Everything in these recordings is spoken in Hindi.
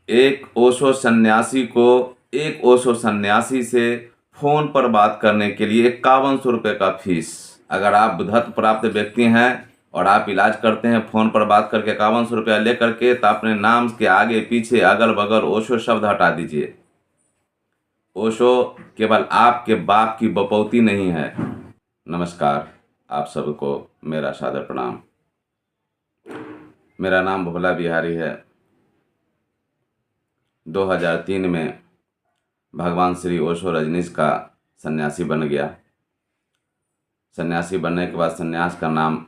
एक ओशो सन्यासी से फ़ोन पर बात करने के लिए 5100 रुपये का फीस। अगर आप बुद्धत्व प्राप्त व्यक्ति हैं और आप इलाज करते हैं फ़ोन पर बात करके 5100 रुपया ले करके, तो अपने नाम के आगे पीछे अगल बगल ओशो शब्द हटा दीजिए। ओशो केवल आपके बाप की बपौती नहीं है। नमस्कार, आप सबको मेरा सादर प्रणाम। मेरा नाम भोला बिहारी है। 2003 में भगवान श्री ओशो रजनीश का सन्यासी बन गया। सन्यासी बनने के बाद सन्यास का नाम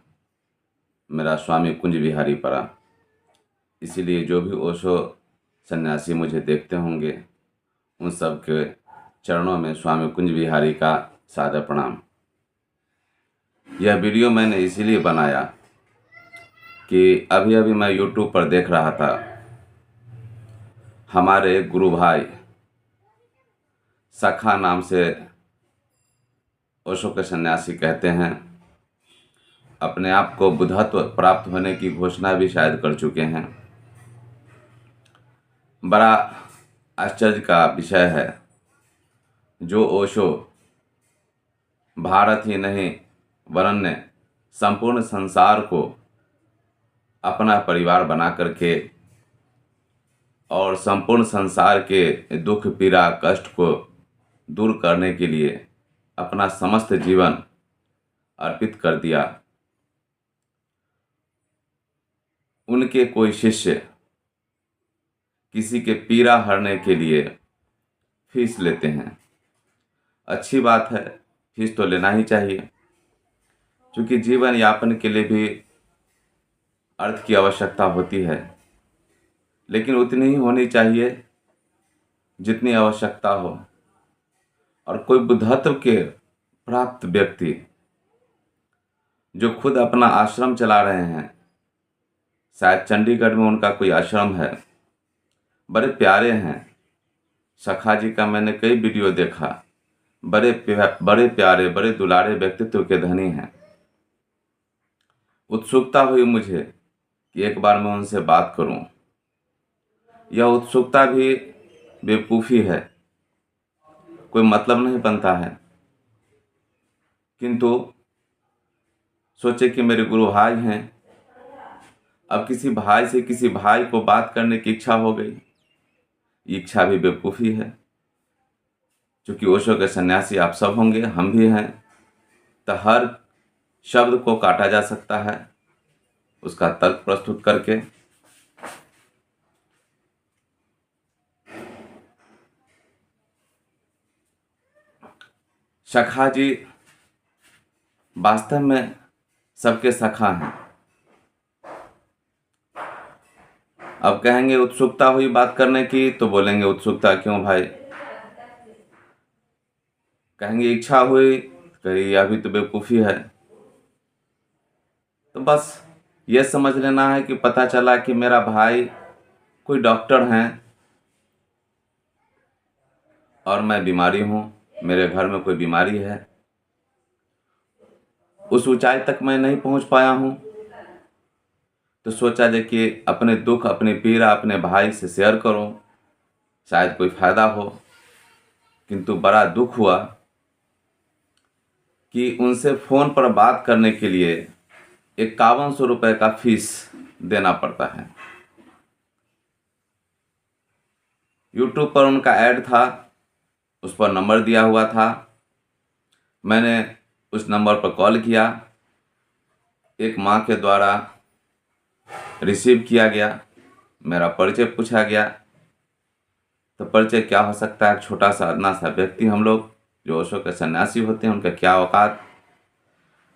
मेरा स्वामी कुंज बिहारी पड़ा। इसीलिए जो भी ओशो सन्यासी मुझे देखते होंगे, उन सब के चरणों में स्वामी कुंज बिहारी का सादर प्रणाम। यह वीडियो मैंने इसीलिए बनाया कि अभी अभी मैं YouTube पर देख रहा था, हमारे गुरु भाई सखा नाम से ओशो के सन्यासी कहते हैं, अपने आप को बुद्धत्व प्राप्त होने की घोषणा भी शायद कर चुके हैं। बड़ा आश्चर्य का विषय है, जो ओशो भारत ही नहीं वरन संपूर्ण संसार को अपना परिवार बना करके और संपूर्ण संसार के दुख पीड़ा कष्ट को दूर करने के लिए अपना समस्त जीवन अर्पित कर दिया। उनके कोई शिष्य किसी के पीड़ा हरने के लिए फीस लेते हैं। अच्छी बात है, फीस तो लेना ही चाहिए, क्योंकि जीवन यापन के लिए भी अर्थ की आवश्यकता होती है, लेकिन उतनी ही होनी चाहिए जितनी आवश्यकता हो। और कोई बुद्धत्व के प्राप्त व्यक्ति जो खुद अपना आश्रम चला रहे हैं, शायद चंडीगढ़ में उनका कोई आश्रम है, बड़े प्यारे हैं। सखा जी का मैंने कई वीडियो देखा, बड़े प्यारे बड़े दुलारे व्यक्तित्व के धनी हैं। उत्सुकता हुई मुझे कि एक बार मैं उनसे बात करूं। यह उत्सुकता भी बेवकूफ़ी है, कोई मतलब नहीं बनता है, किंतु सोचे कि मेरे गुरु भाई हैं। अब किसी भाई से किसी भाई को बात करने की इच्छा हो गई। इच्छा भी बेवकूफ़ी है, क्योंकि ओशो के सन्यासी आप सब होंगे, हम भी हैं, तो हर शब्द को काटा जा सकता है उसका तर्क प्रस्तुत करके। सखा जी वास्तव में सबके सखा हैं। अब कहेंगे उत्सुकता हुई बात करने की, तो बोलेंगे उत्सुकता क्यों भाई। कहेंगे इच्छा हुई, कहीं अभी तो बेवकूफ़ी है। तो बस ये समझ लेना है कि पता चला कि मेरा भाई कोई डॉक्टर हैं और मैं बीमारी हूँ, मेरे घर में कोई बीमारी है। उस ऊंचाई तक मैं नहीं पहुँच पाया हूँ, तो सोचा जाए कि अपने दुख अपनी पीड़ा अपने भाई से शेयर करूं, शायद कोई फ़ायदा हो। किंतु बड़ा दुख हुआ कि उनसे फ़ोन पर बात करने के लिए 5100 रुपये का फीस देना पड़ता है। YouTube पर उनका ऐड था, उस पर नंबर दिया हुआ था। मैंने उस नंबर पर कॉल किया, एक माँ के द्वारा रिसीव किया गया, मेरा परिचय पूछा गया। तो परिचय क्या हो सकता है, छोटा सा अदना सा व्यक्ति हम लोग जो ओशो के सन्यासी होते हैं, उनका क्या औकात।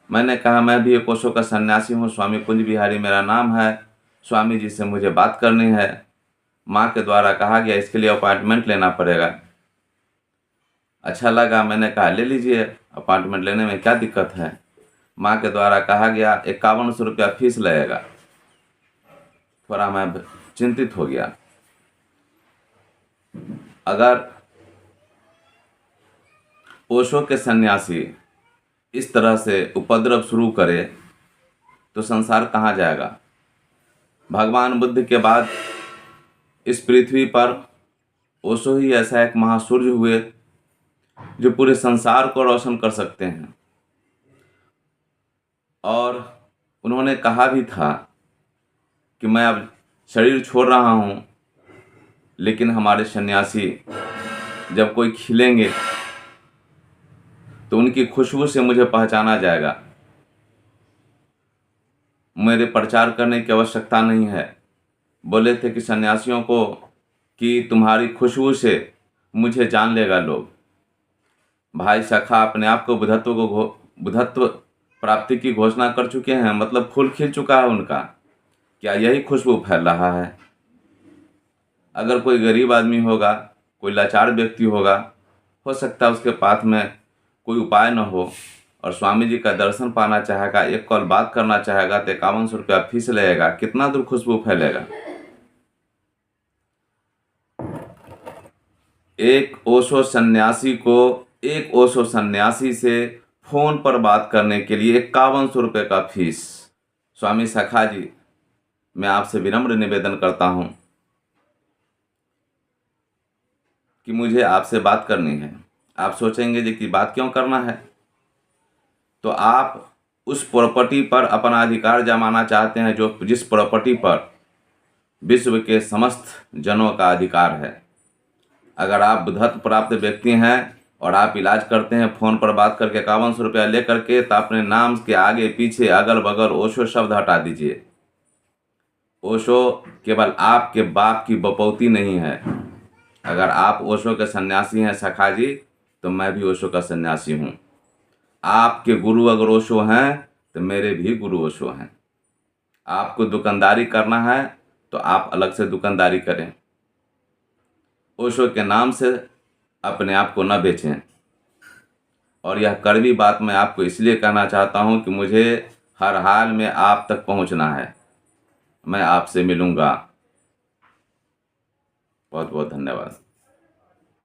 मैंने कहा मैं भी एक ओशो का सन्यासी हूँ, स्वामी कुंज बिहारी मेरा नाम है, स्वामी जी से मुझे बात करनी है। माँ के द्वारा कहा गया इसके लिए अपॉइंटमेंट लेना पड़ेगा। अच्छा लगा, मैंने कहा ले लीजिए, अपॉइंटमेंट लेने में क्या दिक्कत है। माँ के द्वारा कहा गया 5100 रुपया फीस लगेगा। थोड़ा मैं चिंतित हो गया। अगर ओशो के सन्यासी इस तरह से उपद्रव शुरू करे तो संसार कहाँ जाएगा। भगवान बुद्ध के बाद इस पृथ्वी पर ओशो ही ऐसा एक महासूर्य हुए जो पूरे संसार को रोशन कर सकते हैं। और उन्होंने कहा भी था कि मैं अब शरीर छोड़ रहा हूँ, लेकिन हमारे सन्यासी जब कोई खिलेंगे तो उनकी खुशबू से मुझे पहचाना जाएगा। मेरे प्रचार करने की आवश्यकता नहीं है। बोले थे कि सन्यासियों को कि तुम्हारी खुशबू से मुझे जान लेगा लोग। भाई सखा अपने आप को बुद्धत्व प्राप्ति की घोषणा कर चुके हैं, मतलब फूल खिल चुका है उनका। क्या यही खुशबू फैल रहा है? अगर कोई गरीब आदमी होगा, कोई लाचार व्यक्ति होगा, हो सकता है उसके पास में कोई उपाय न हो और स्वामी जी का दर्शन पाना चाहेगा, एक कॉल बात करना चाहेगा तो 5100 रुपया फीस लगेगा। कितना दूर खुशबू फैलेगा? एक ओशो सन्यासी से फोन पर बात करने के लिए 5100 रुपये का फीस। स्वामी सखा जी, मैं आपसे विनम्र निवेदन करता हूं कि मुझे आपसे बात करनी है। आप सोचेंगे जी कि बात क्यों करना है, तो आप उस प्रॉपर्टी पर अपना अधिकार जमाना चाहते हैं जिस प्रॉपर्टी पर विश्व के समस्त जनों का अधिकार है। अगर आप बुद्धत्व प्राप्त व्यक्ति हैं और आप इलाज करते हैं फ़ोन पर बात करके 5100 रुपया ले करके, तो अपने नाम के आगे पीछे अगल बगल ओशो शब्द हटा दीजिए। ओशो केवल आपके बाप की बपौती नहीं है। अगर आप ओशो के सन्यासी हैं सखा जी, तो मैं भी ओशो का सन्यासी हूँ। आपके गुरु अगर ओशो हैं तो मेरे भी गुरु ओशो हैं। आपको दुकानदारी करना है तो आप अलग से दुकानदारी करें। ओशो के नाम से अपने आप को न बेचें। और यह कड़वी बात मैं आपको इसलिए कहना चाहता हूँ कि मुझे हर हाल में आप तक पहुँचना है। मैं आपसे मिलूँगा। बहुत बहुत धन्यवाद।